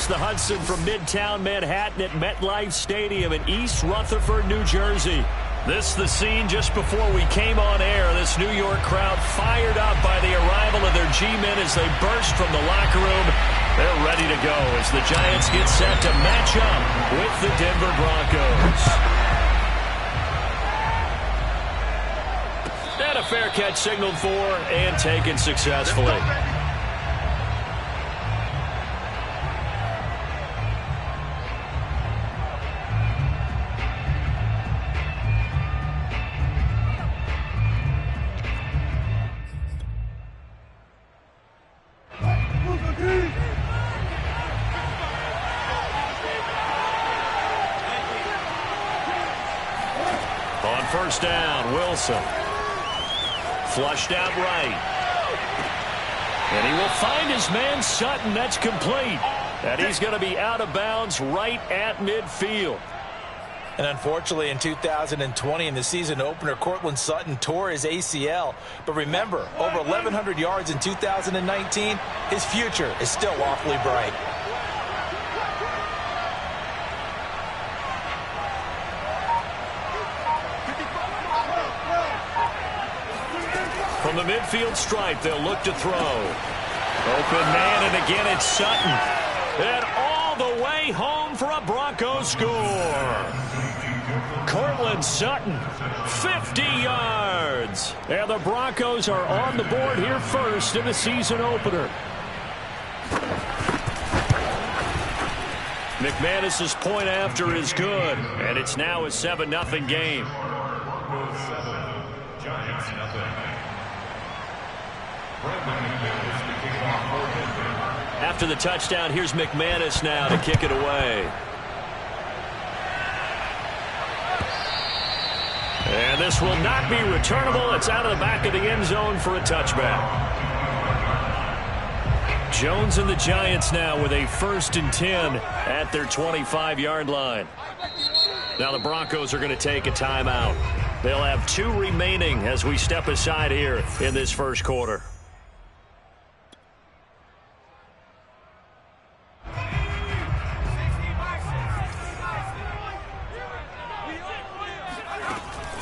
across the Hudson from Midtown Manhattan at MetLife Stadium in East Rutherford, New Jersey. This is the scene just before we came on air. This New York crowd fired up by the arrival of their G-men as they burst from the locker room. They're ready to go as the Giants get set to match up with the Denver Broncos. And a fair catch signaled for and taken successfully. On first down, Wilson. Flushed out right. And he will find his man Sutton. That's complete. And he's going to be out of bounds right at midfield. And unfortunately, in 2020, in the season opener, Courtland Sutton tore his ACL. But remember, over 1,100 yards in 2019, his future is still awfully bright. From the midfield stripe, they'll look to throw. Open man, and again it's Sutton. And all the way home for a Broncos score. Courtland Sutton, 50 yards. And the Broncos are on the board here first in the season opener. McManus's point after is good, and it's now a 7-0 game. After the touchdown, here's McManus now to kick it away. And this will not be returnable. It's out of the back of the end zone for a touchback. Jones and the Giants now with a 1st and 10 at their 25-yard line. Now the Broncos are going to take a timeout. They'll have 2 remaining as we step aside here in this first quarter.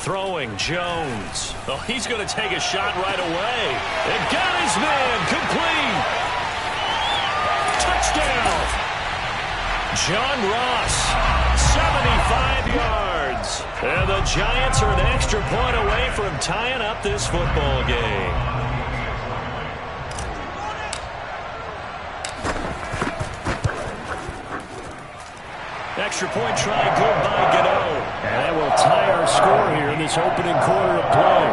Throwing, Jones. Oh, he's going to take a shot right away. And got his man. Complete. Touchdown. John Ross, 75 yards. And the Giants are an extra point away from tying up this football game. Extra point try good by Gano. And that will tie our score here in this opening quarter of play.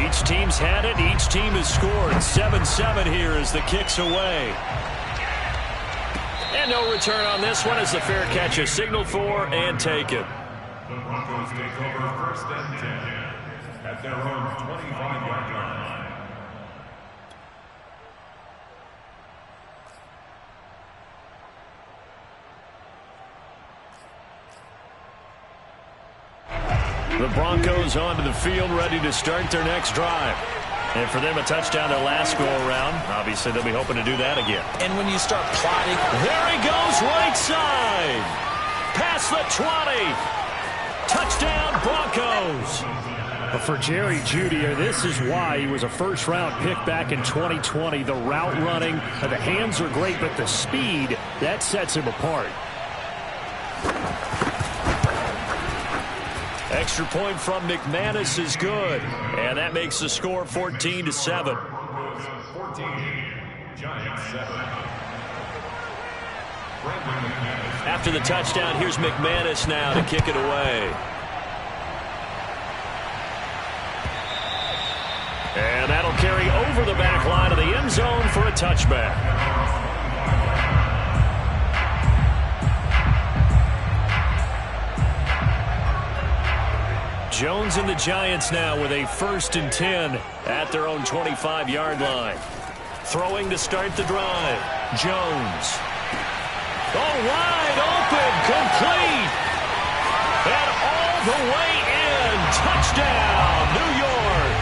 Each team's had it. Each team has scored. 7-7 here as the kick's away. And no return on this one as the fair catch is signaled for and taken. The Broncos take over 1st and 10 at their own 25-yard line. The Broncos onto the field, ready to start their next drive. And for them, a touchdown their last go-around. Obviously, they'll be hoping to do that again. And when you start plotting... There he goes, right side. Past the 20. Touchdown, Broncos. But for Jerry Jeudy, this is why he was a first-round pick back in 2020. The route running, the hands are great, but the speed, that sets him apart. Extra point from McManus is good. And that makes the score 14-7. 14, Giants 7. After the touchdown, here's McManus now to kick it away. And that'll carry over the back line of the end zone for a touchback. Jones and the Giants now with a 1st and 10 at their own 25-yard line. Throwing to start the drive. Jones. Oh, wide open, complete. And all the way in. Touchdown, New York.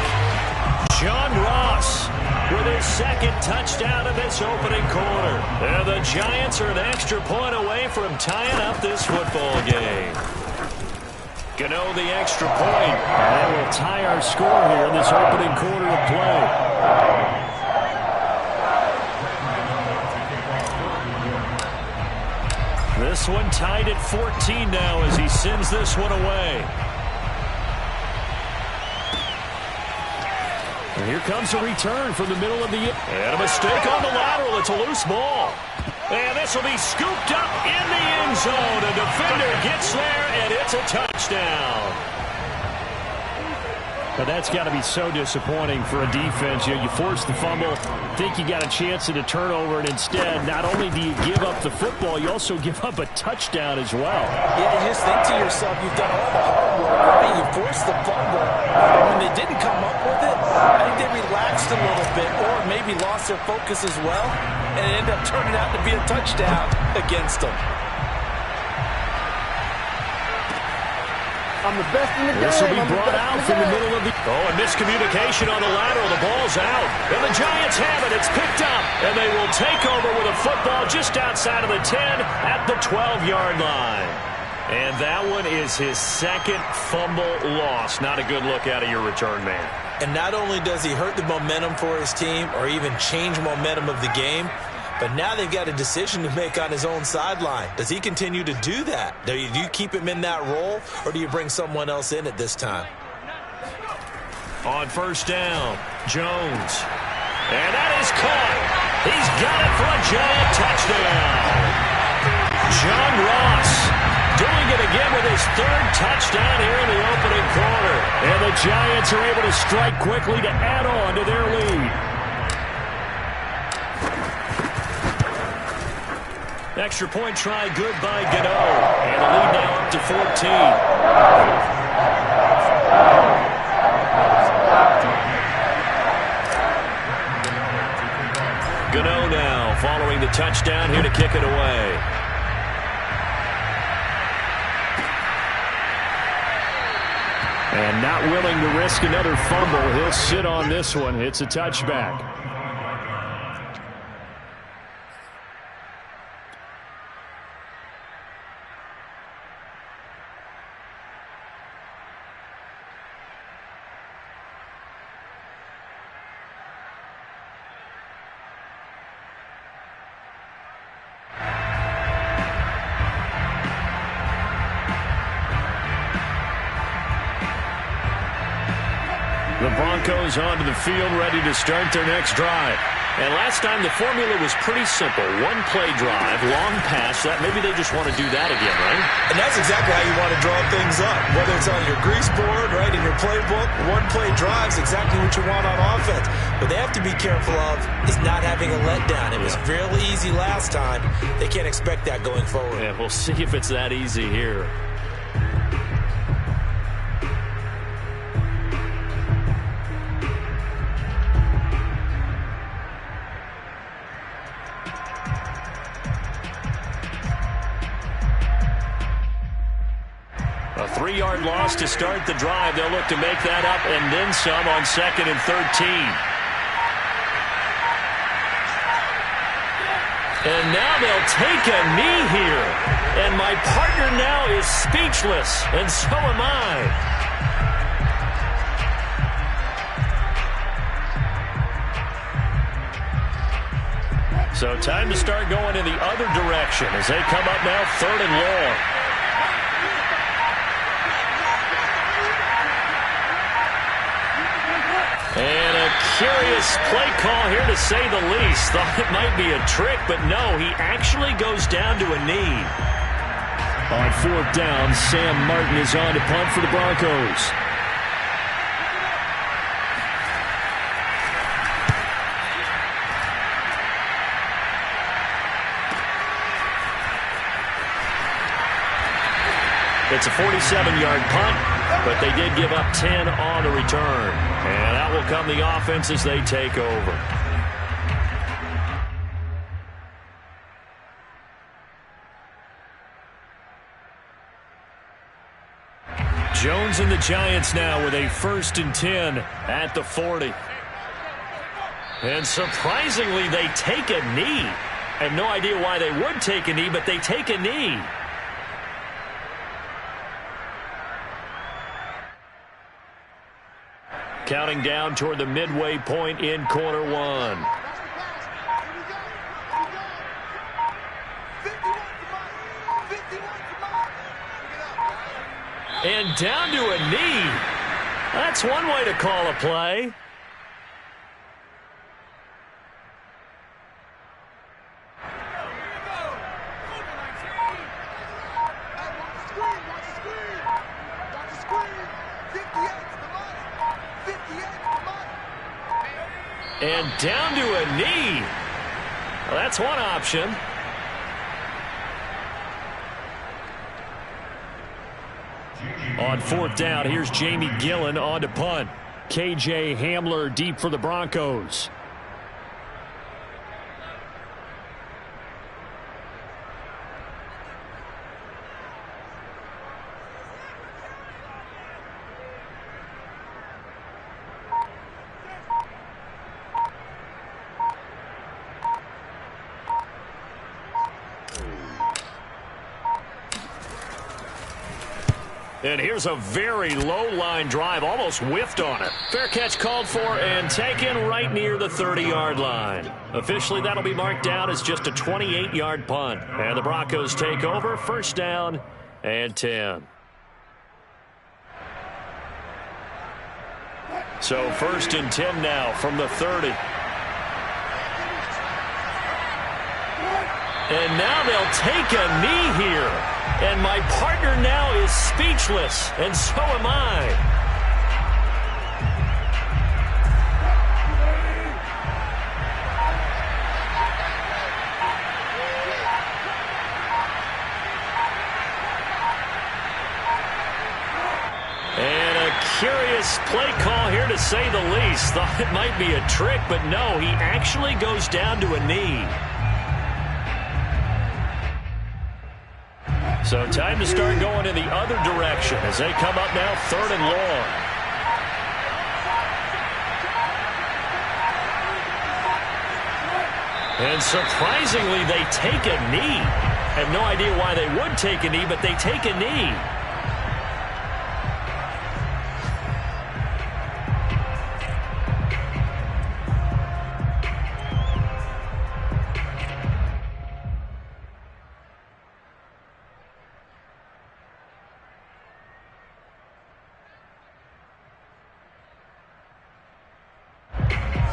John Ross with his second touchdown of this opening quarter. And the Giants are an extra point away from tying up this football game. Gano the extra point. And that will tie our score here in this opening quarter of play. This one tied at 14 now as he sends this one away. And here comes a return from the middle of the... And a mistake on the lateral. It's a loose ball. And this will be scooped up in the end zone. A defender gets there, and it's a touchdown. But that's got to be so disappointing for a defense. You force the fumble, think you got a chance at a turnover, and instead, not only do you give up the football, you also give up a touchdown as well. Yeah, you just think to yourself, you've done all the hard work, right? You forced the fumble. When they didn't come up with it, I think they relaxed a little bit or maybe lost their focus as well, and it ended up turning out to be a touchdown against them. I'm the best in the game. This will be brought out from the middle of the... Oh, a miscommunication on the lateral. The ball's out. And the Giants have it. It's picked up. And they will take over with a football just outside of the 10 at the 12-yard line. And that one is his second fumble loss. Not a good look out of your return man. And not only does he hurt the momentum for his team or even change momentum of the game, but now they've got a decision to make on his own sideline. Does he continue to do that? Do you keep him in that role, or do you bring someone else in at this time? On first down, Jones. And that is caught. He's got it for a Giant touchdown. John Ross doing it again with his third touchdown here in the opening quarter. And the Giants are able to strike quickly to add on to their lead. Extra point try good by Gano. And the lead now up to 14. Gano now following the touchdown here to kick it away. And not willing to risk another fumble. He'll sit on this one. It's a touchback. The Broncos onto the field, ready to start their next drive. And last time the formula was pretty simple. One play drive, long pass. That maybe they just want to do that again, right? And that's exactly how you want to draw things up. Whether it's on your grease board, right, in your playbook, one play drive is exactly what you want on offense. What they have to be careful of is not having a letdown. It was fairly easy last time. They can't expect that going forward. Yeah, we'll see if it's that easy here. A 3-yard loss to start the drive. They'll look to make that up and then some on 2nd and 13. And now they'll take a knee here. And my partner now is speechless, and so am I. So time to start going in the other direction as they come up now 3rd and long. And a curious play call here, to say the least. Thought it might be a trick, but no, he actually goes down to a knee. On 4th down, Sam Martin is on to punt for the Broncos. It's a 47-yard punt, but they did give up 10 on the return. And out will come the offense as they take over. Jones and the Giants now with a 1st and 10 at the 40. And surprisingly, they take a knee. I have no idea why they would take a knee, but they take a knee. Counting down toward the midway point in quarter one. And down to a knee. That's one way to call a play. And down to a knee. Well, that's one option. On fourth down, here's Jamie Gillen on to punt. KJ Hamler deep for the Broncos. And here's a very low-line drive, almost whiffed on it. Fair catch called for and taken right near the 30-yard line. Officially, that'll be marked down as just a 28-yard punt. And the Broncos take over, first down and 10. So first and 10 now from the 30. And now they'll take a knee here. And my partner now is speechless, and so am I. And a curious play call here, to say the least. Thought it might be a trick, but no, he actually goes down to a knee. So time to start going in the other direction as they come up now, third and long. And surprisingly, they take a knee. I have no idea why they would take a knee, but they take a knee.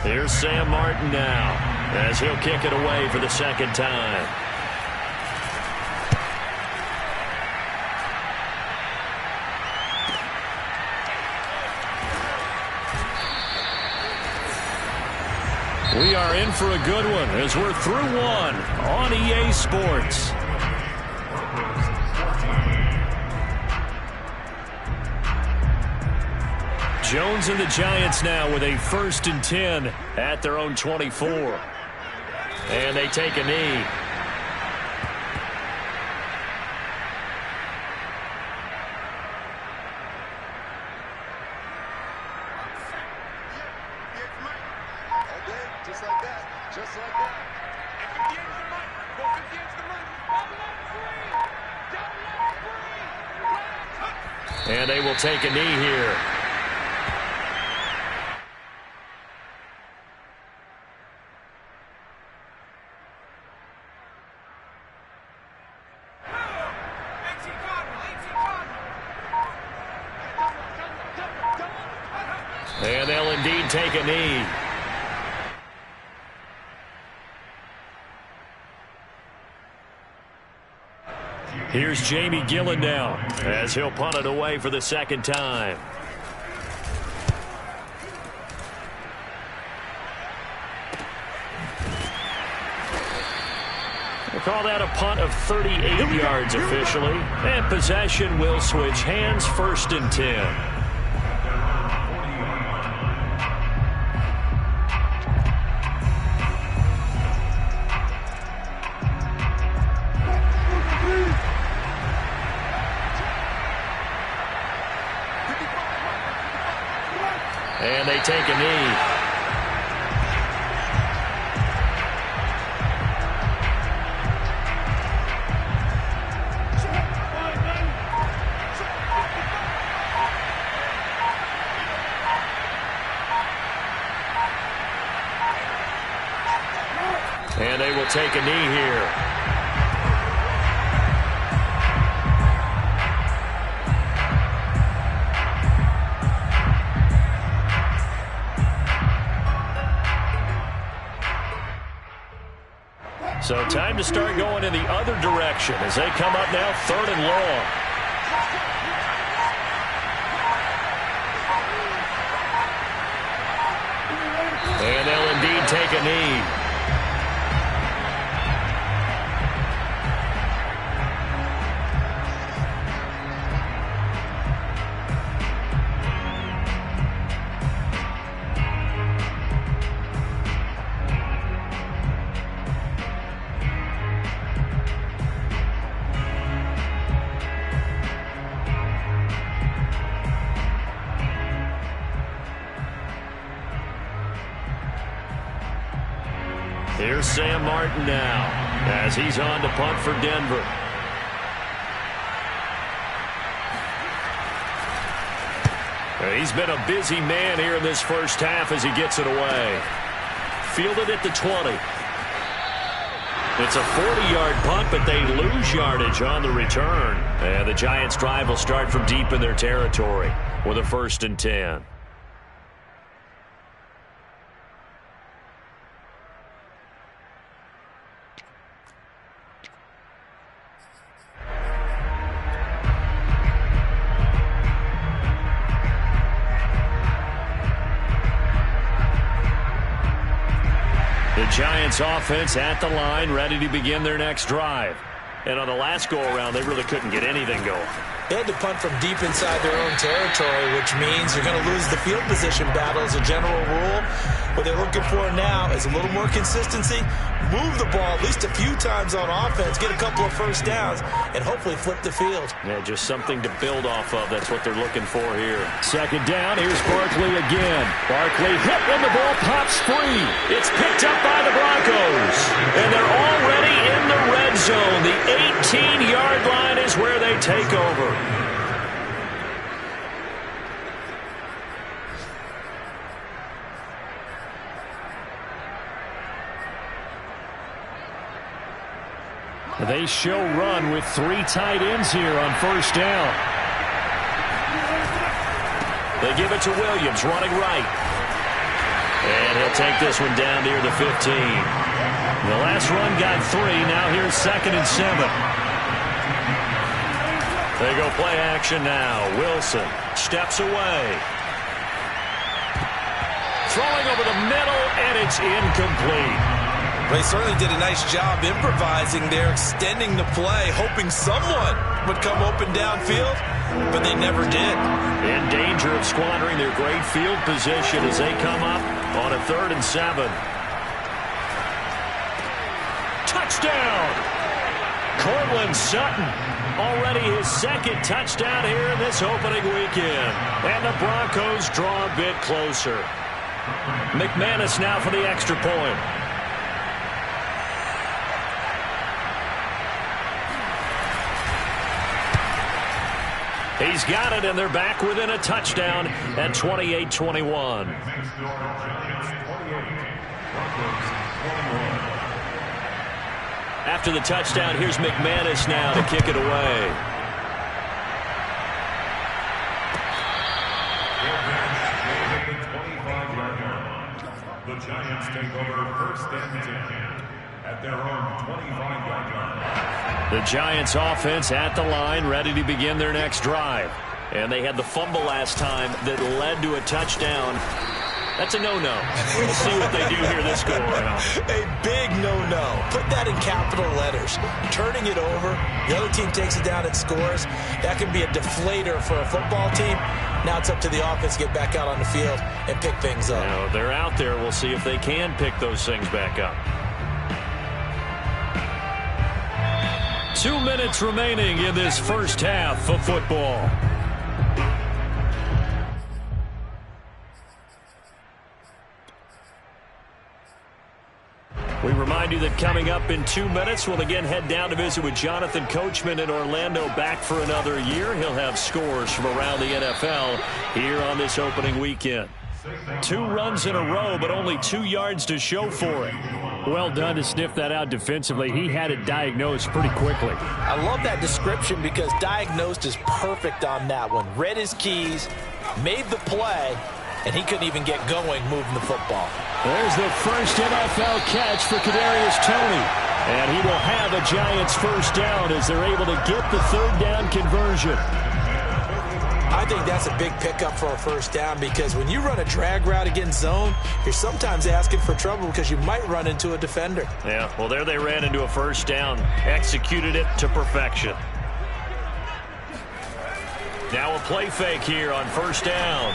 Here's Sam Martin now as he'll kick it away for the second time. We are in for a good one as we're through one on EA Sports. Jones and the Giants now with a first and 10 at their own 24. And they take a knee. And they will take a knee here. And they'll indeed take a knee. Here's Jamie Gillen now as he'll punt it away for the second time. We'll call that a punt of 38 yards officially. And possession will switch hands, first and 10. And they take a knee. take a knee here. So time to start going in the other direction as they come up now 3rd and long. And they'll indeed take a knee. Here's Sam Martin now as he's on to punt for Denver. He's been a busy man here in this first half as he gets it away. Fielded at the 20. It's a 40-yard punt, but they lose yardage on the return. And the Giants' drive will start from deep in their territory with a 1st and 10. The Giants offense at the line, ready to begin their next drive. And on the last go-around, they really couldn't get anything going. They had to punt from deep inside their own territory, which means you're going to lose the field position battle as a general rule. What they're looking for now is a little more consistency, move the ball at least a few times on offense, get a couple of first downs, and hopefully flip the field. Yeah, just something to build off of. That's what they're looking for here. 2nd down. Here's Barkley again. Barkley hit when the ball pops free. It's picked up by the Broncos. And they're already in the red zone. The 18-yard line is where they take over. They show run with 3 tight ends here on 1st down. They give it to Williams, running right. And he'll take this one down near the 15. The last run got 3. Now here's 2nd and 7. They go play action now. Wilson steps away. Throwing over the middle, and it's incomplete. They certainly did a nice job improvising there, extending the play, hoping someone would come open downfield, but they never did. In danger of squandering their great field position as they come up on a 3rd and 7. Touchdown! Courtland Sutton, already his 2nd touchdown here in this opening weekend. And the Broncos draw a bit closer. McManus now for the extra point. He's got it, and they're back within a touchdown at 28-21. After the touchdown, here's McManus now to kick it away. The Giants take over 1st and 10 at their own 25-yard line. The Giants offense at the line, ready to begin their next drive. And they had the fumble last time that led to a touchdown. That's a no-no. We'll see what they do here this go-around. A big no-no. Put that in capital letters. Turning it over, the other team takes it down and scores. That can be a deflator for a football team. Now it's up to the offense to get back out on the field and pick things up. Now, they're out there. We'll see if they can pick those things back up. 2 minutes remaining in this first half of football. We remind you that coming up in 2 minutes, we'll again head down to visit with Jonathan Coachman in Orlando, back for another year. He'll have scores from around the NFL here on this opening weekend. 2 runs in a row, but only 2 yards to show for it. Well done to sniff that out defensively. He had it diagnosed pretty quickly. I love that description because diagnosed is perfect on that one. Read his keys, made the play, and he couldn't even get going moving the football. There's the first NFL catch for Kadarius Toney. And he will have a Giants first down as they're able to get the third down conversion. I think that's a big pickup for a first down because when you run a drag route against zone, you're sometimes asking for trouble because you might run into a defender. Yeah, well, there they ran into a first down. Executed it to perfection. Now a play fake here on first down.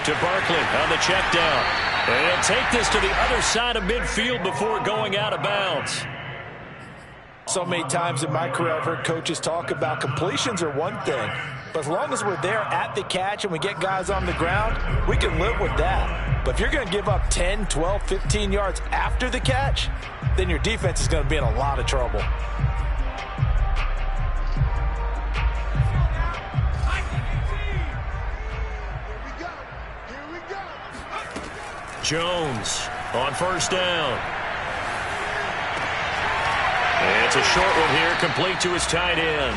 To Barkley on the check down. And he'll take this to the other side of midfield before going out of bounds. So many times in my career I've heard coaches talk about completions are one thing. But as long as we're there at the catch and we get guys on the ground, we can live with that. But if you're going to give up 10, 12, 15 yards after the catch, then your defense is going to be in a lot of trouble. Jones on first down. It's a short one here, complete to his tight end.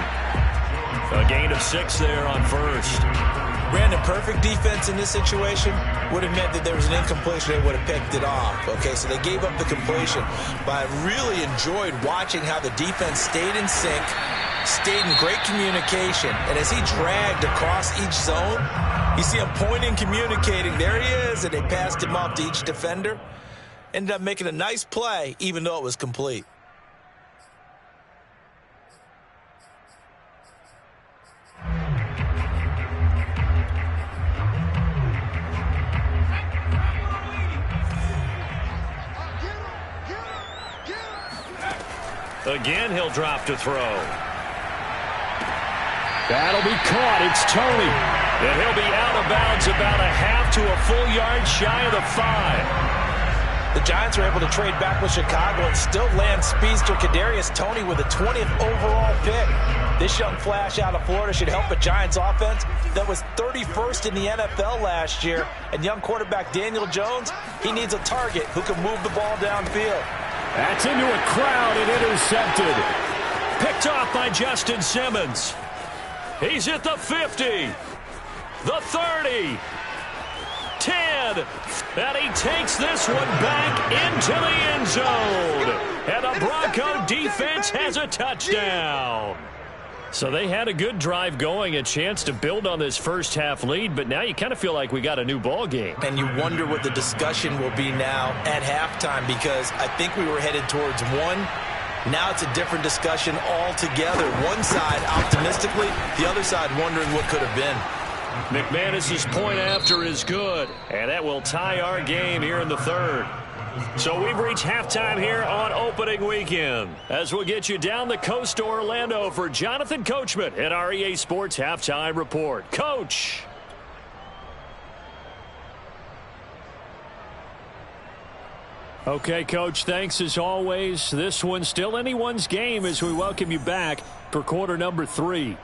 A gain of 6 there on first. Brandon, perfect defense in this situation would have meant that there was an incompletion. They would have picked it off. Okay, so they gave up the completion. But I really enjoyed watching how the defense stayed in sync, stayed in great communication. And as he dragged across each zone, you see him pointing, communicating. There he is, and they passed him off to each defender. Ended up making a nice play, even though it was complete. Again, he'll drop to throw. That'll be caught. It's Toney. And he'll be out of bounds about a half to a full yard shy of the 5. The Giants are able to trade back with Chicago and still land speedster Kadarius Toney with a 20th overall pick. This young flash out of Florida should help a Giants offense that was 31st in the NFL last year. And young quarterback Daniel Jones, he needs a target who can move the ball downfield. That's into a crowd and intercepted. Picked off by Justin Simmons. He's at the 50. The 30. 10. And he takes this one back into the end zone. And the Bronco defense has a touchdown. So they had a good drive going, a chance to build on this first half lead, but now you kind of feel like we got a new ball game. And you wonder what the discussion will be now at halftime, because I think we were headed towards one. Now it's a different discussion altogether. One side optimistically, the other side wondering what could have been. McManus's point after is good, and that will tie our game here in the third. So we've reached halftime here on opening weekend, as we'll get you down the coast to Orlando for Jonathan Coachman at our EA Sports Halftime Report. Coach. Okay, Coach, thanks as always. This one's still anyone's game as we welcome you back for quarter number 3.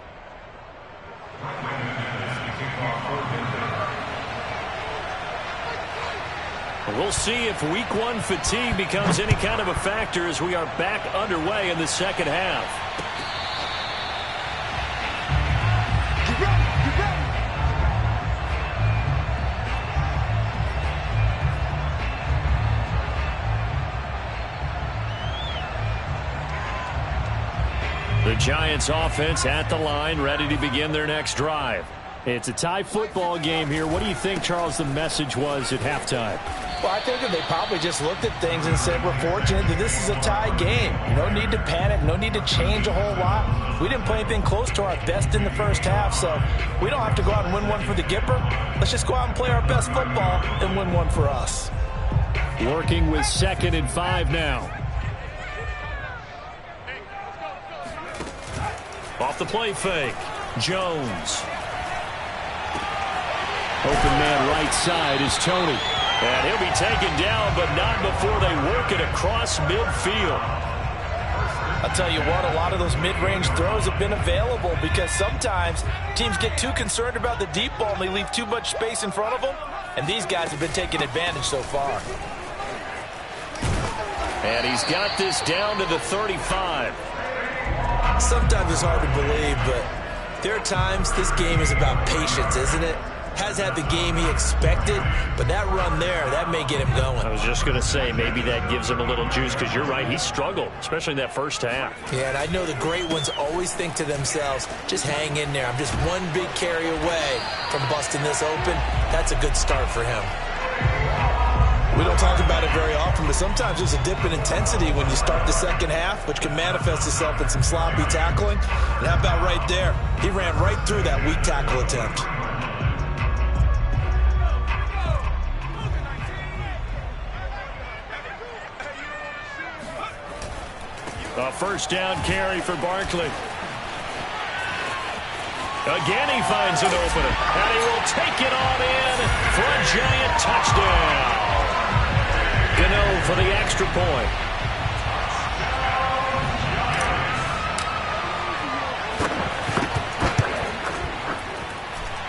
We'll see if week 1 fatigue becomes any kind of a factor as we are back underway in the second half. The Giants offense at the line, ready to begin their next drive. It's a tie football game here. What do you think, Charles, the message was at halftime? Well, I think that they probably just looked at things and said, we're fortunate that this is a tie game. No need to panic, no need to change a whole lot. We didn't play anything close to our best in the first half, so we don't have to go out and win one for the Gipper. Let's just go out and play our best football and win one for us. Working with 2nd and 5 now. Off the play fake, Jones. Open man right side is Toney. And he'll be taken down, but not before they work it across midfield. I'll tell you what, a lot of those mid-range throws have been available because sometimes teams get too concerned about the deep ball and they leave too much space in front of them. And these guys have been taking advantage so far. And he's got this down to the 35. Sometimes it's hard to believe, but there are times this game is about patience, isn't it? Has had the game he expected, but that run there, that may get him going. I was just going to say, maybe that gives him a little juice, because you're right, he struggled, especially in that first half. Yeah, and I know the great ones always think to themselves, just hang in there. I'm just one big carry away from busting this open. That's a good start for him. We don't talk about it very often, but sometimes there's a dip in intensity when you start the second half, which can manifest itself in some sloppy tackling. And how about right there? He ran right through that weak tackle attempt. A first down carry for Barkley. Again, he finds an opening, and he will take it on in for a giant touchdown. Gano for the extra point.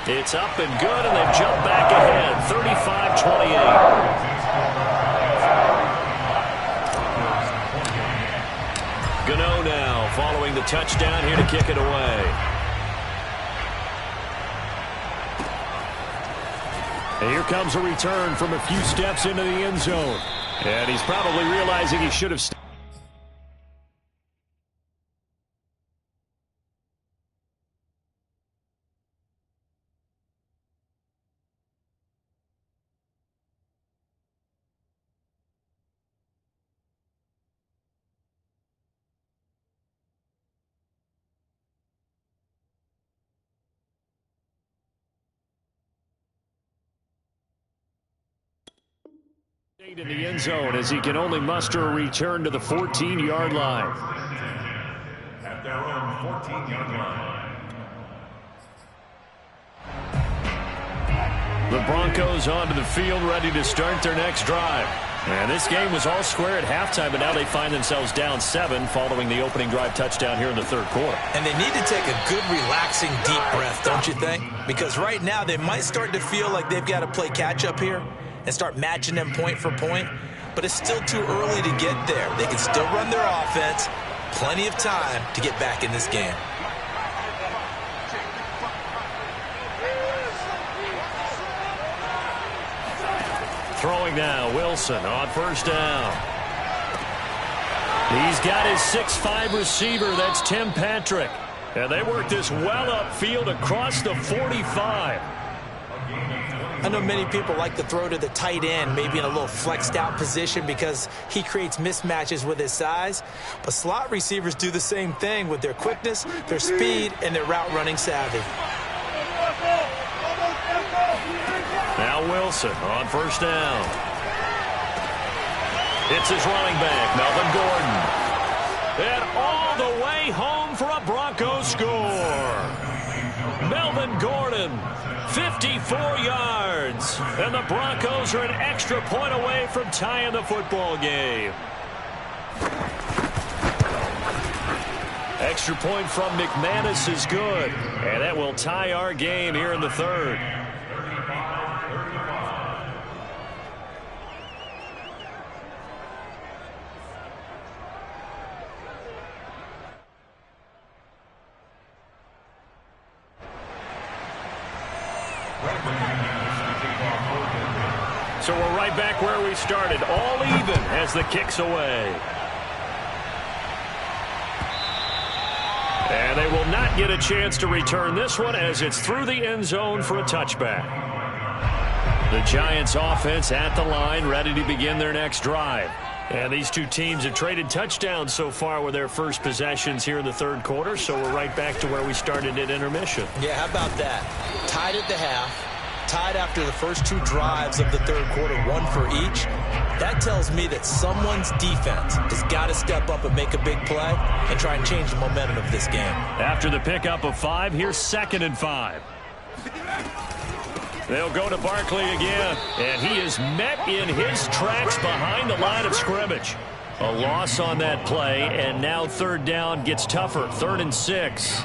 It's up and good, and they've jumped back ahead, 35-28. Gano now following the touchdown here to kick it away. And here comes a return from a few steps into the end zone. And he's probably realizing he should have stayed. In the end zone as he can only muster a return to the 14-yard line. At their own 14-yard line. The Broncos onto the field ready to start their next drive. And this game was all square at halftime, but now they find themselves down 7 following the opening drive touchdown here in the third quarter. And they need to take a good, relaxing, deep breath, don't you think? Because right now they might start to feel like they've got to play catch-up here and start matching them point for point. But it's still too early to get there. They can still run their offense. Plenty of time to get back in this game. Throwing now, Wilson on first down. He's got his 6'5" receiver, that's Tim Patrick. And they work this well upfield across the 45. I know many people like to throw to the tight end, maybe in a little flexed out position because he creates mismatches with his size. But slot receivers do the same thing with their quickness, their speed, and their route running savvy. Now Wilson on first down. It's his running back, Melvin Gordon. And all the way home for a Broncos score. Melvin Gordon, 54 yards. And the Broncos are an extra point away from tying the football game. Extra point from McManus is good. And that will tie our game here in the third. So we're right back where we started, all even as the kick's away. And they will not get a chance to return this one as it's through the end zone for a touchback. The Giants offense at the line, ready to begin their next drive. And these two teams have traded touchdowns so far with their first possessions here in the third quarter, so we're right back to where we started at intermission. Yeah, how about that? Tied at the half. Tied after the first two drives of the third quarter, one for each. That tells me that someone's defense has got to step up and make a big play and try and change the momentum of this game. After the pickup of 5, here's 2nd and 5. They'll go to Barkley again, and he is met in his tracks behind the line of scrimmage. A loss on that play, and now third down gets tougher, 3rd and 6.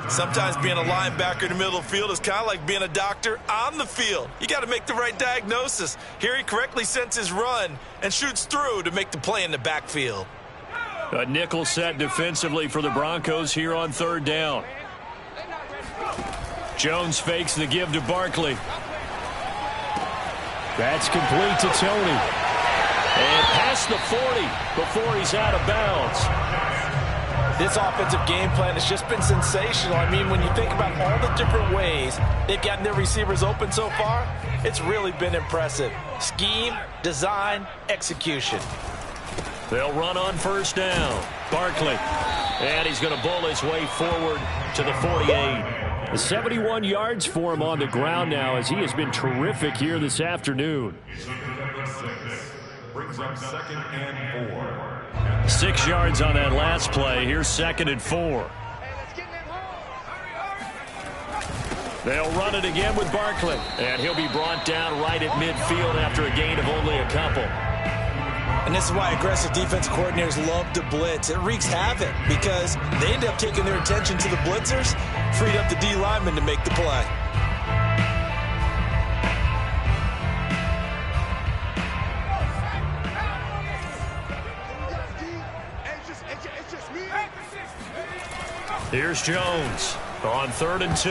Sometimes being a linebacker in the middle of the field is kind of like being a doctor on the field. You got to make the right diagnosis. Here he correctly senses run and shoots through to make the play in the backfield. A nickel set defensively for the Broncos here on third down. Jones fakes the give to Barkley. That's complete to Tony. And past the 40 before he's out of bounds. This offensive game plan has just been sensational. I mean, when you think about all the different ways they've gotten their receivers open so far, it's really been impressive. Scheme, design, execution. They'll run on first down. Barkley. And he's going to bowl his way forward to the 48. 71 yards for him on the ground now as he has been terrific here this afternoon. Brings up 2nd and 4. 6 yards on that last play. Here's 2nd and 4. They'll run it again with Barkley. And he'll be brought down right at midfield after a gain of only a couple. And this is why aggressive defense coordinators love to blitz. It wreaks havoc because they end up taking their attention to the blitzers, freed up the D lineman to make the play. Here's Jones on 3rd and 2.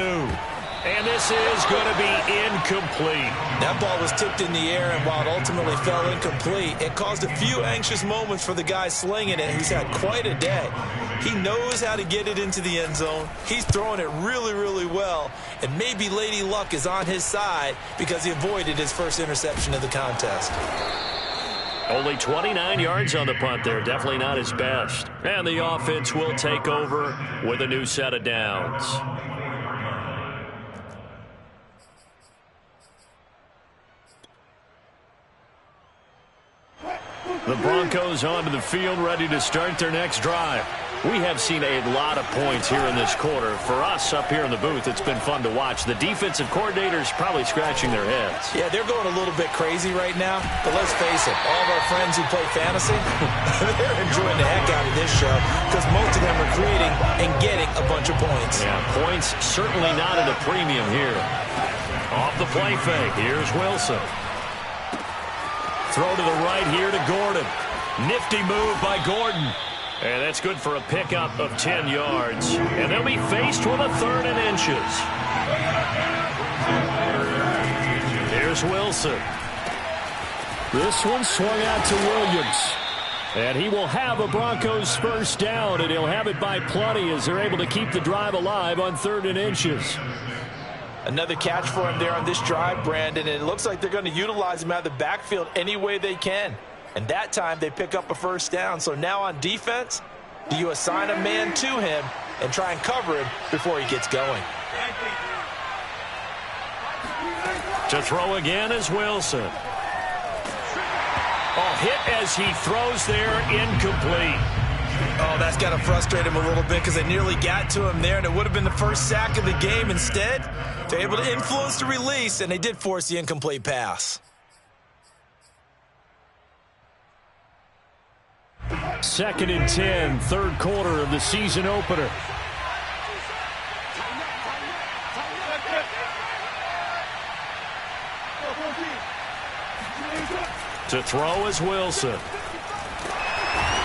And this is going to be incomplete. That ball was tipped in the air, and while it ultimately fell incomplete, it caused a few anxious moments for the guy slinging it, who's had quite a day. He knows how to get it into the end zone. He's throwing it really, really well, and maybe Lady Luck is on his side because he avoided his first interception of the contest. Only 29 yards on the punt there. Definitely not his best. And the offense will take over with a new set of downs. The Broncos onto the field, ready to start their next drive. We have seen a lot of points here in this quarter. For us up here in the booth, it's been fun to watch. The defensive coordinators probably scratching their heads. Yeah, they're going a little bit crazy right now. But let's face it, all of our friends who play fantasy, they're enjoying the heck out of this show because most of them are creating and getting a bunch of points. Yeah, points certainly not at a premium here. Off the play fake, here's Wilson. Throw to the right here to Gordon. Nifty move by Gordon. And that's good for a pickup of 10 yards. And they'll be faced with a 3rd and inches. Here's Wilson. This one swung out to Williams. And he will have a Broncos first down, and he'll have it by plenty as they're able to keep the drive alive on 3rd and inches. Another catch for him there on this drive, Brandon, and it looks like they're going to utilize him out of the backfield any way they can. And that time they pick up a first down. So now on defense, do you assign a man to him and try and cover him before he gets going? To throw again is Wilson. Oh, hit as he throws there, incomplete. Oh, that's got to frustrate him a little bit because they nearly got to him there, and it would have been the first sack of the game. Instead, they're able to influence the release, and they did force the incomplete pass. 2nd and 10, 3rd quarter of the season opener. To throw is Wilson.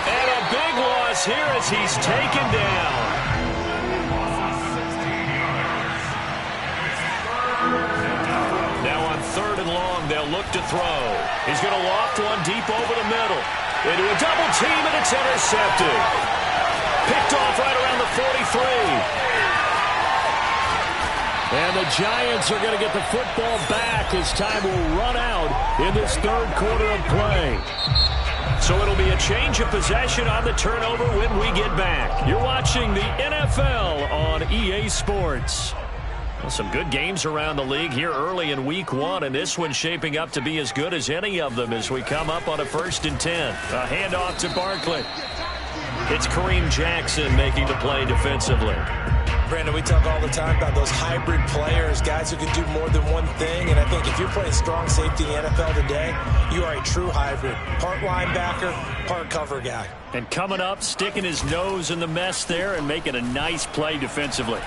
And a big loss here as he's taken down. Now on 3rd and long, they'll look to throw. He's going to loft one deep over the middle. Into a double team, and it's intercepted. Picked off right around the 43. And the Giants are going to get the football back as time will run out in this 3rd quarter of play. So it'll be a change of possession on the turnover when we get back. You're watching the NFL on EA Sports. Well, some good games around the league here early in week 1, and this one's shaping up to be as good as any of them as we come up on a 1st and 10. A handoff to Barkley. It's Kareem Jackson making the play defensively. Brandon, we talk all the time about those hybrid players, guys who can do more than one thing, and I think if you're playing strong safety in the NFL today, you are a true hybrid. Part linebacker, part cover guy. And coming up, sticking his nose in the mess there and making a nice play defensively.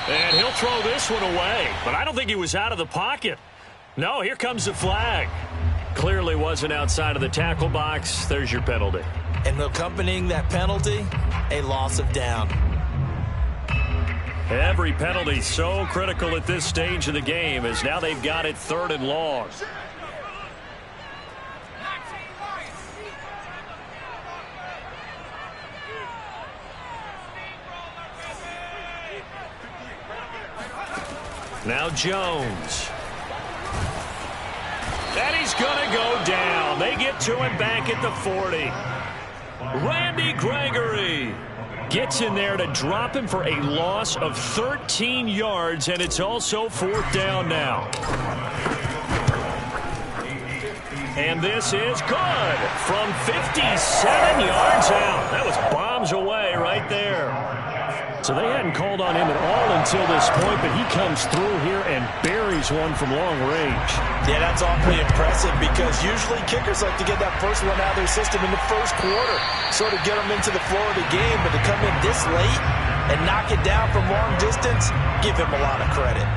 And he'll throw this one away. But I don't think he was out of the pocket. No, here comes the flag. Clearly wasn't outside of the tackle box. There's your penalty. And accompanying that penalty, a loss of down. Every penalty so critical at this stage of the game, as now they've got it 3rd and long. Now Jones. And he's going to go down. They get to him back at the 40. Randy Gregory gets in there to drop him for a loss of 13 yards, and it's also 4th down now. And this is good from 57 yards out. That was bombs away right there. So they hadn't called on him at all until this point, but he comes through here and buries one from long range. Yeah, that's awfully impressive because usually kickers like to get that first one out of their system in the first quarter, sort of get them into the flow of the game, but to come in this late and knock it down from long distance, give him a lot of credit.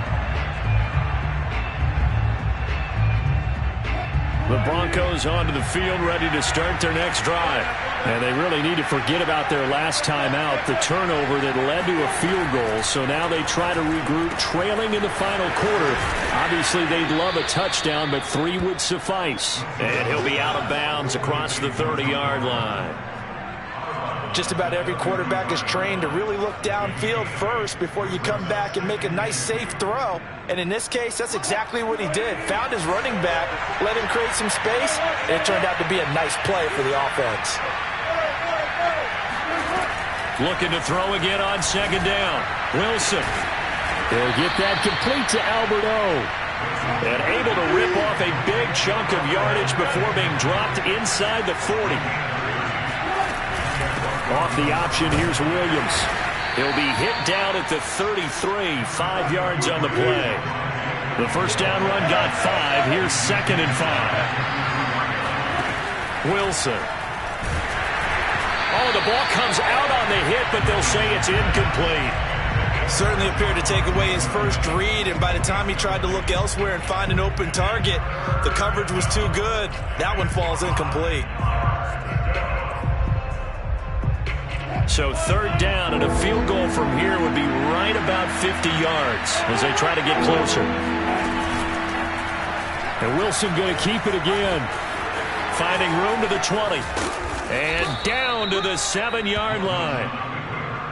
The Broncos onto the field, ready to start their next drive. And they really need to forget about their last time out, the turnover that led to a field goal. So now they try to regroup, trailing in the final quarter. Obviously, they'd love a touchdown, but 3 would suffice. And he'll be out of bounds across the 30-yard line. Just about every quarterback is trained to really look downfield first before you come back and make a nice, safe throw. And in this case, that's exactly what he did. Found his running back, let him create some space, and it turned out to be a nice play for the offense. Looking to throw again on 2nd down. Wilson. He'll get that complete to Albert O. And able to rip off a big chunk of yardage before being dropped inside the 40. Off the option, here's Williams. He'll be hit down at the 33, 5 yards on the play. The first down run got 5. Here's 2nd and 5. Wilson. Oh, the ball comes out on the hit, but they'll say it's incomplete. Certainly appeared to take away his first read, and by the time he tried to look elsewhere and find an open target, the coverage was too good. That one falls incomplete. So 3rd down, and a field goal from here would be right about 50 yards as they try to get closer. And Wilson going to keep it again. Finding room to the 20. And down to the 7-yard line.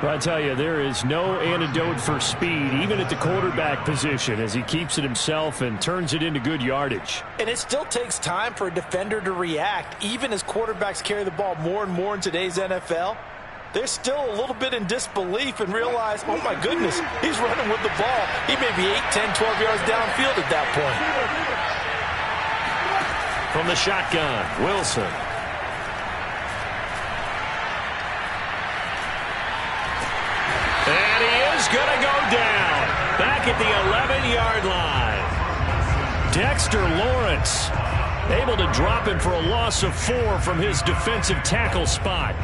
Well, I tell you, there is no antidote for speed, even at the quarterback position, as he keeps it himself and turns it into good yardage. And it still takes time for a defender to react, even as quarterbacks carry the ball more and more in today's NFL. They're still a little bit in disbelief and realize, oh, my goodness, he's running with the ball. He may be 8, 10, 12 yards downfield at that point. From the shotgun, Wilson. And he is going to go down. Back at the 11-yard line. Dexter Lawrence able to drop him for a loss of 4 from his defensive tackle spot.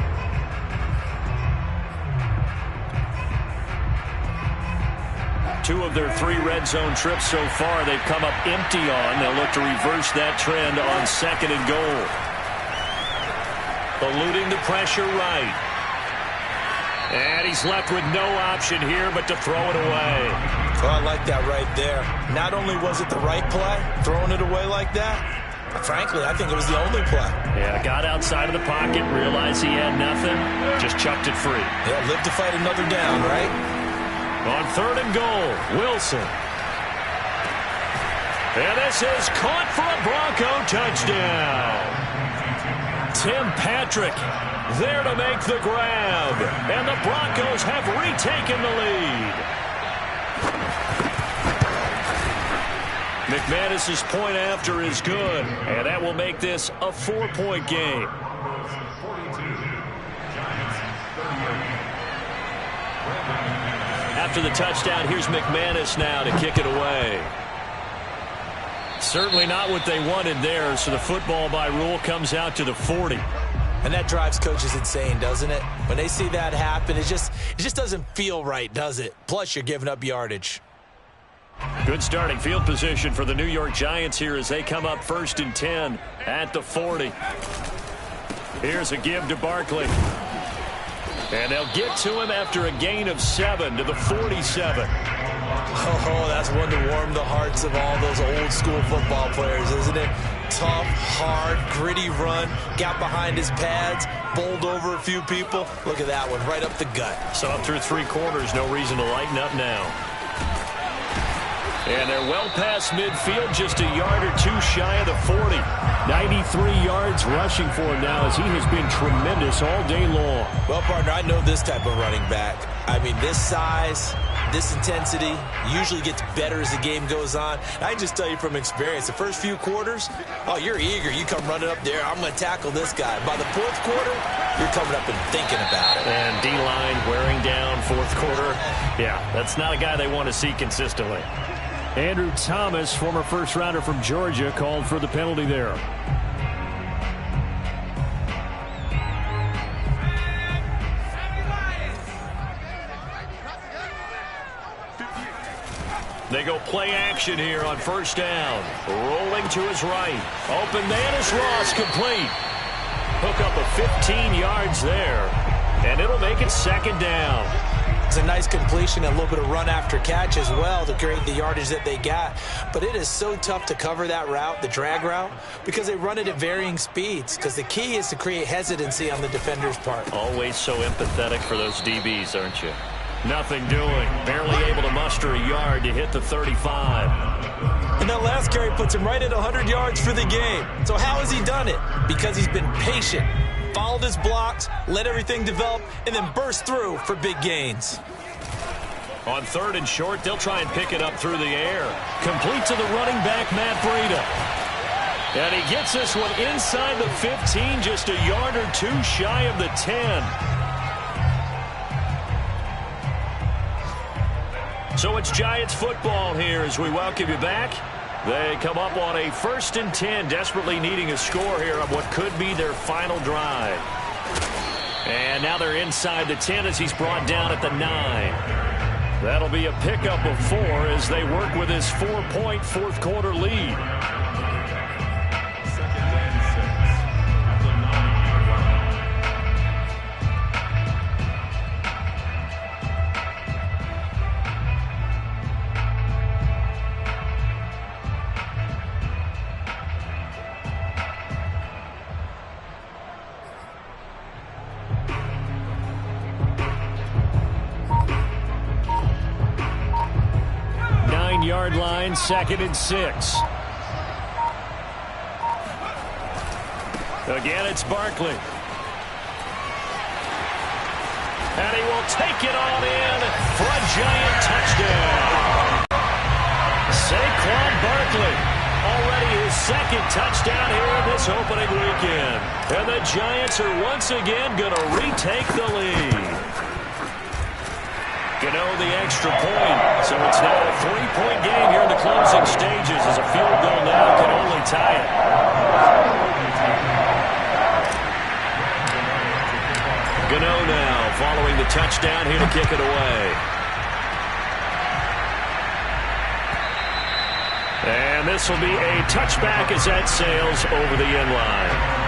Two of their 3 red zone trips so far they've come up empty on. They'll look to reverse that trend on 2nd and goal. Eluding the pressure right. And he's left with no option here but to throw it away. Oh, I like that right there. Not only was it the right play, throwing it away like that, but frankly, I think it was the only play. Yeah, got outside of the pocket, realized he had nothing, just chucked it free. Yeah, live to fight another down, right? On 3rd and goal, Wilson. And this is caught for a Bronco touchdown. Tim Patrick there to make the grab. And the Broncos have retaken the lead. McManus's point after is good. And that will make this a 4-point game. After the touchdown, here's McManus now to kick it away. Certainly not what they wanted there, so the football by rule comes out to the 40. And that drives coaches insane, doesn't it? When they see that happen, it just doesn't feel right, does it? Plus, you're giving up yardage. Good starting field position for the New York Giants here as they come up 1st and 10 at the 40. Here's a give to Barkley. And they'll get to him after a gain of 7 to the 47. Oh, that's one to warm the hearts of all those old school football players, isn't it? Tough, hard, gritty run, got behind his pads, bowled over a few people. Look at that one, right up the gut. So up through 3 quarters, no reason to lighten up now. And they're well past midfield, just a yard or 2 shy of the 40. 93 yards rushing for him now as he has been tremendous all day long. Well, partner, I know this type of running back. I mean, this size, this intensity usually gets better as the game goes on. And I can just tell you from experience, the first few quarters, oh, you're eager. You come running up there, I'm going to tackle this guy. By the 4th quarter, you're coming up and thinking about it. And D-line wearing down 4th quarter. Yeah, that's not a guy they want to see consistently. Andrew Thomas, former first-rounder from Georgia, called for the penalty there. They go play action here on 1st down. Rolling to his right. Open man is Ross, complete. Hook up of 15 yards there. And it'll make it 2nd down. It's a nice completion, a little bit of run after catch as well to create the yardage that they got. But it is so tough to cover that route, the drag route, because they run it at varying speeds. Because the key is to create hesitancy on the defender's part. Always so empathetic for those DBs, aren't you? Nothing doing. Barely able to muster a yard to hit the 35. And that last carry puts him right at 100 yards for the game. So how has he done it? Because he's been patient. Followed his blocks, let everything develop, and then burst through for big gains. On 3rd and short, they'll try and pick it up through the air. Complete to the running back, Matt Breida. And he gets this one inside the 15, just a yard or 2 shy of the 10. So it's Giants football here as we welcome you back. They come up on a 1st and 10, desperately needing a score here on what could be their final drive. And now they're inside the 10 as he's brought down at the 9. That'll be a pickup of 4 as they work with his 4-point 4th quarter lead. Yard line, 2nd and 6. Again, it's Barkley. And he will take it on in for a Giant touchdown. Saquon Barkley, already his 2nd touchdown here this opening weekend. And the Giants are once again going to retake the lead. Gano the extra point, so it's now a 3-point game here in the closing stages as a field goal now can only tie it. Gano now following the touchdown here to kick it away. And this will be a touchback as that sails over the end line.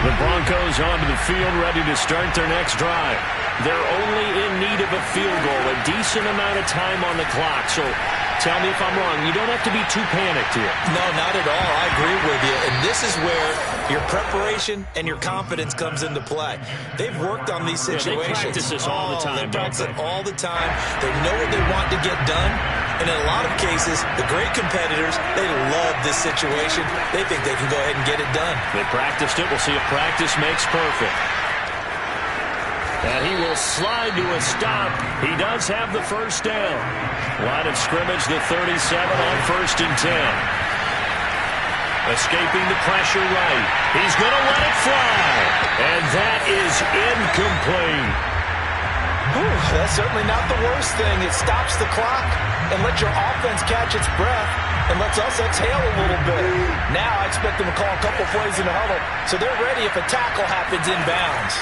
The Broncos onto the field, ready to start their next drive. They're only in need of a field goal, a decent amount of time on the clock. So tell me if I'm wrong. You don't have to be too panicked here. No, not at all. I agree with you. And this is where your preparation and your confidence comes into play. They've worked on these situations. They practice this all the time. They practice it all the time. They know what they want to get done. And in a lot of cases, the great competitors, they love this situation. They think they can go ahead and get it done. They practiced it. We'll see if practice makes perfect. And he will slide to a stop. He does have the 1st down. Line of scrimmage, the 37 on 1st and 10. Escaping the pressure right. He's going to let it fly. And that is incomplete. Whew, that's certainly not the worst thing. It stops the clock and lets your offense catch its breath and lets us exhale a little bit. Now I expect them to call a couple plays in the huddle, so they're ready if a tackle happens inbounds.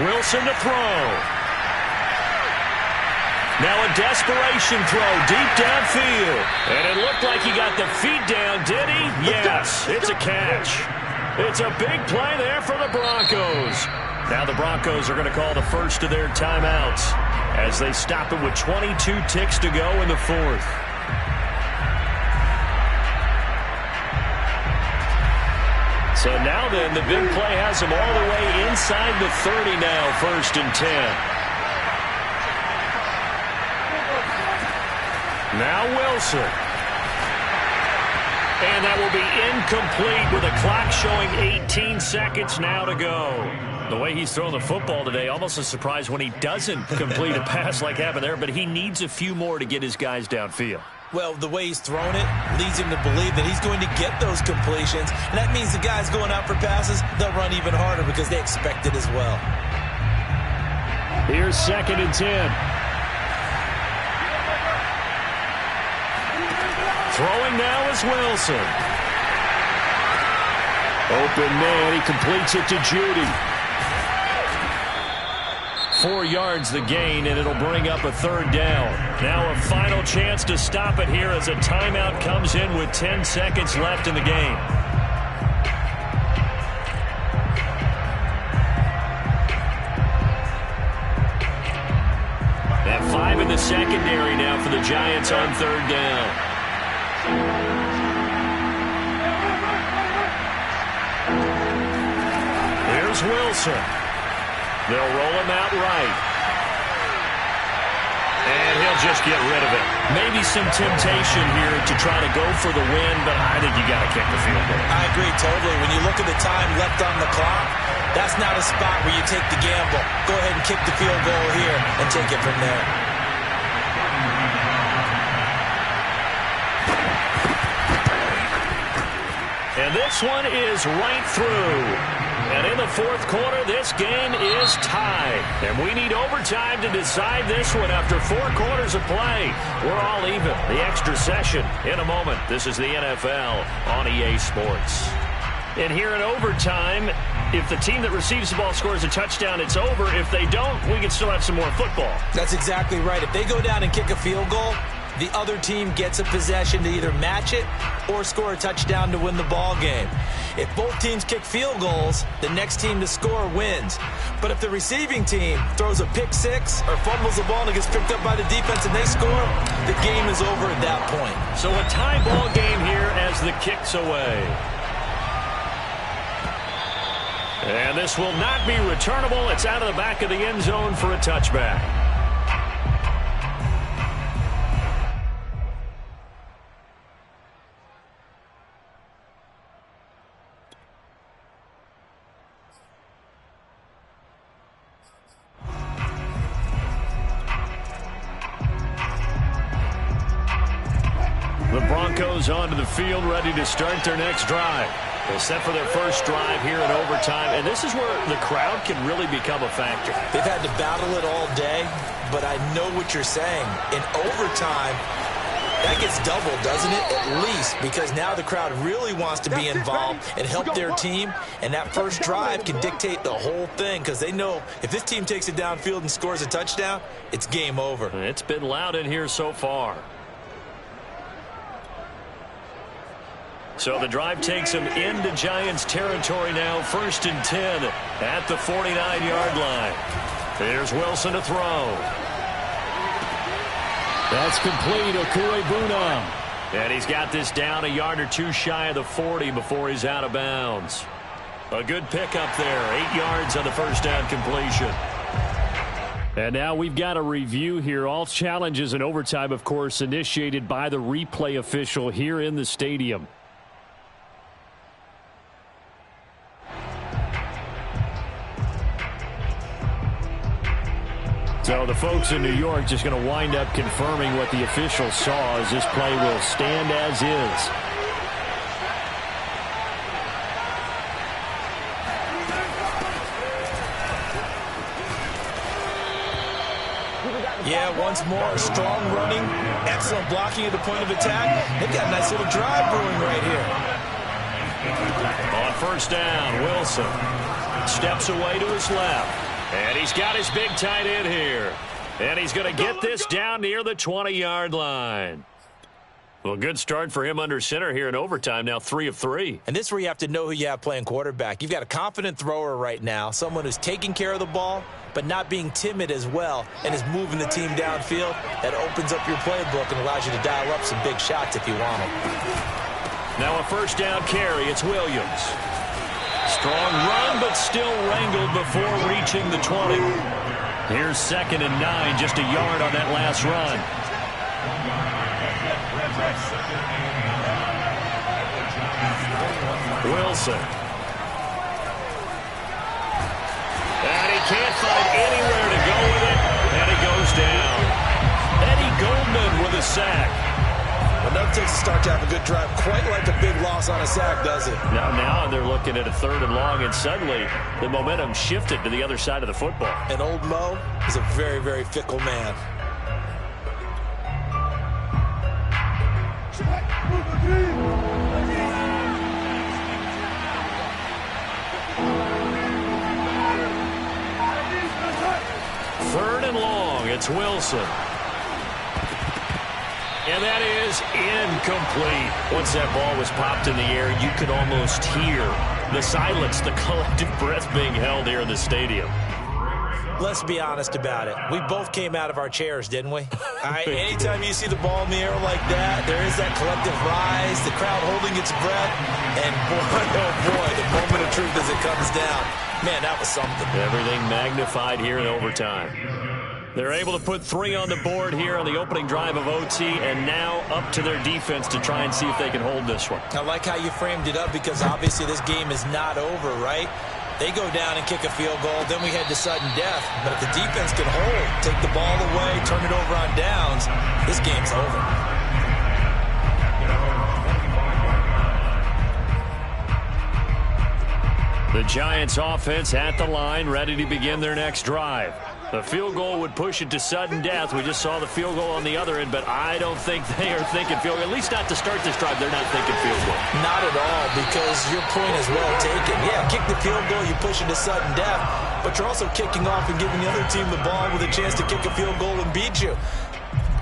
Wilson to throw. Now a desperation throw deep downfield. And it looked like he got the feet down, did he? Yes, it's a catch. It's a big play there for the Broncos. Now the Broncos are going to call the first of their timeouts as they stop it with 22 ticks to go in the fourth. So now then, the big play has them all the way inside the 30 now, 1st and 10. Now Wilson. And that will be incomplete with a clock showing 18 seconds now to go. The way he's throwing the football today, almost a surprise when he doesn't complete a pass like happened there, but he needs a few more to get his guys downfield. Well, the way he's thrown it leads him to believe that he's going to get those completions, and that means the guys going out for passes, they'll run even harder because they expect it as well. Here's 2nd and 10. Throwing now is Wilson. Open man, he completes it to Judy. 4 yards the gain, and it'll bring up a 3rd down. Now a final chance to stop it here as a timeout comes in with 10 seconds left in the game. That 5 in the secondary now for the Giants on 3rd down. Here's Wilson. They'll roll him out right. And he'll just get rid of it. Maybe some temptation here to try to go for the win, but I think you got to kick the field goal. I agree totally. When you look at the time left on the clock, that's not a spot where you take the gamble. Go ahead and kick the field goal here and take it from there. And this one is right through. And in the 4th quarter, this game is tied. And we need overtime to decide this one after 4 quarters of play. We're all even. The extra session in a moment. This is the NFL on EA Sports. And here in overtime, if the team that receives the ball scores a touchdown, it's over. If they don't, we can still have some more football. That's exactly right. If they go down and kick a field goal, the other team gets a possession to either match it or score a touchdown to win the ball game. If both teams kick field goals, the next team to score wins. But if the receiving team throws a pick six or fumbles the ball and it gets picked up by the defense and they score, the game is over at that point. So a tie ball game here as the kick's away. And this will not be returnable. It's out of the back of the end zone for a touchback. The Broncos onto the field, ready to start their next drive. They're set for their first drive here in overtime, and this is where the crowd can really become a factor. They've had to battle it all day, but I know what you're saying. In overtime, that gets doubled, doesn't it? At least, because now the crowd really wants to be involved and help their team, and that first drive can dictate the whole thing because they know if this team takes it downfield and scores a touchdown, it's game over. It's been loud in here so far. So the drive takes them into Giants territory now, 1st and 10 at the 49-yard line. There's Wilson to throw. That's complete, Okuegbuna. And he's got this down a yard or two shy of the 40 before he's out of bounds. A good pickup there, 8 yards on the first down completion. And now we've got a review here. All challenges in overtime, of course, initiated by the replay official here in the stadium. So the folks in New York just going to wind up confirming what the officials saw as this play will stand as is. Yeah, once more, strong running, excellent blocking at the point of attack. They've got a nice little drive brewing right here. On first down, Wilson steps away to his left. And he's got his big tight end here. And he's going to get this down near the 20-yard line. Well, good start for him under center here in overtime, now 3 of 3. And this is where you have to know who you have playing quarterback. You've got a confident thrower right now, someone who's taking care of the ball, but not being timid as well, and is moving the team downfield. That opens up your playbook and allows you to dial up some big shots if you want them. Now a first down carry, it's Williams. Strong run, but still wrangled before reaching the 20. Here's 2nd and 9, just a yard on that last run. Wilson. And he can't find anywhere to go with it, and he goes down. Eddie Goldman with a sack. Enough takes to start to have a good drive. Quite like a big loss on a sack, does it? Now they're looking at a 3rd and long, and suddenly the momentum shifted to the other side of the football. And old Mo is a very, very fickle man. Third and long, it's Wilson. And that is incomplete. Once that ball was popped in the air, you could almost hear the silence, the collective breath being held here in the stadium. Let's be honest about it. We both came out of our chairs, didn't we? Anytime you see the ball in the air like that, there is that collective rise, the crowd holding its breath, and boy, oh boy, the moment of truth as it comes down. Man, that was something. Everything magnified here in overtime. They're able to put 3 on the board here on the opening drive of OT, and now up to their defense to try and see if they can hold this one. I like how you framed it up, because obviously this game is not over, right? They go down and kick a field goal, then we head to sudden death. But if the defense can hold, take the ball away, turn it over on downs, this game's over. The Giants offense at the line, ready to begin their next drive. The field goal would push it to sudden death. We just saw the field goal on the other end, but I don't think they are thinking field goal. At least not to start this drive, they're not thinking field goal. Not at all, because your point is well taken. Yeah, kick the field goal, you push it to sudden death, but you're also kicking off and giving the other team the ball with a chance to kick a field goal and beat you.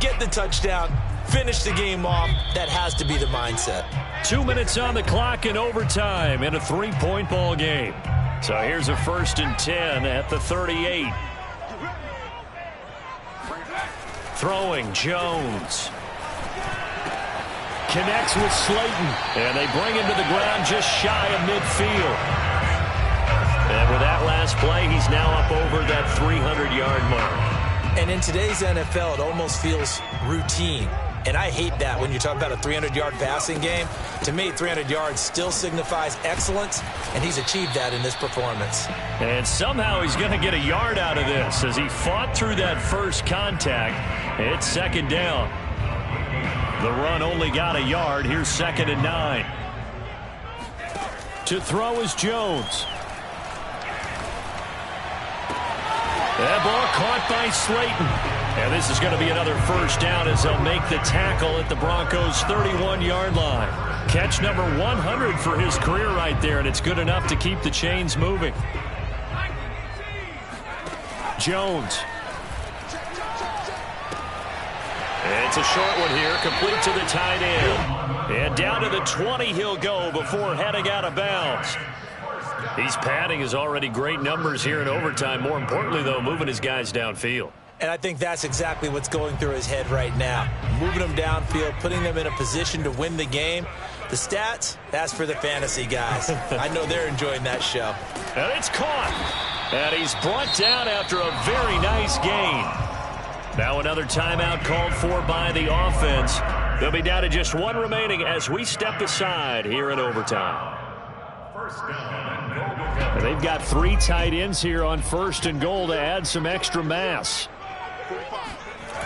Get the touchdown, finish the game off. That has to be the mindset. 2 minutes on the clock in overtime in a 3-point ball game. So here's a 1st and 10 at the 38. Throwing, Jones. Connects with Slayton. And they bring him to the ground just shy of midfield. And with that last play, he's now up over that 300-yard mark. And in today's NFL, it almost feels routine. And I hate that when you talk about a 300-yard passing game. To me, 300 yards still signifies excellence, and he's achieved that in this performance. And somehow he's going to get a yard out of this as he fought through that first contact. It's 2nd down. The run only got a yard. Here's 2nd and 9. To throw is Jones. That ball caught by Slayton. And this is going to be another first down as they'll make the tackle at the Broncos' 31-yard line. Catch number 100 for his career right there, and it's good enough to keep the chains moving. Jones. It's a short one here, complete to the tight end. And down to the 20 he'll go before heading out of bounds. He's padding his already great numbers here in overtime. More importantly, though, moving his guys downfield. And I think that's exactly what's going through his head right now. Moving them downfield, putting them in a position to win the game. The stats, that's for the fantasy guys. I know they're enjoying that show. And it's caught. And he's brought down after a very nice gain. Now another timeout called for by the offense. They'll be down to just 1 remaining as we step aside here in overtime. And they've got 3 tight ends here on 1st and goal to add some extra mass.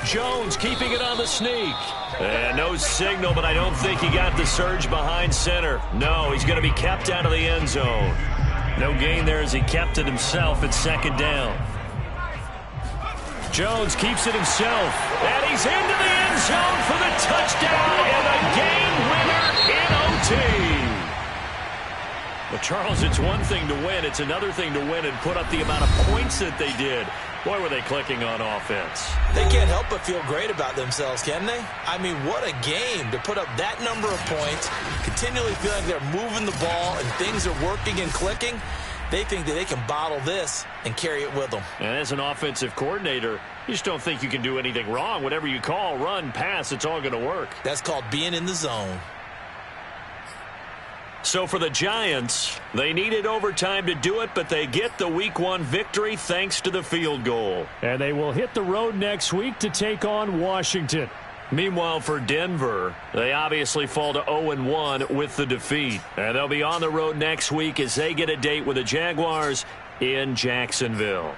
Jones keeping it on the sneak. And no signal, but I don't think he got the surge behind center. No, he's going to be kept out of the end zone. No gain there as he kept it himself at 2nd down. Jones keeps it himself. And he's into the end zone for the touchdown and a game winner in OT. But, Charles, it's one thing to win. It's another thing to win and put up the amount of points that they did. Boy, were they clicking on offense. They can't help but feel great about themselves, can they? I mean, what a game to put up that number of points, continually feel like they're moving the ball and things are working and clicking. They think that they can bottle this and carry it with them. And as an offensive coordinator, you just don't think you can do anything wrong. Whatever you call, run, pass, it's all going to work. That's called being in the zone. So for the Giants, they needed overtime to do it, but they get the Week 1 victory thanks to the field goal. And they will hit the road next week to take on Washington. Meanwhile, for Denver, they obviously fall to 0-1 with the defeat. And they'll be on the road next week as they get a date with the Jaguars in Jacksonville.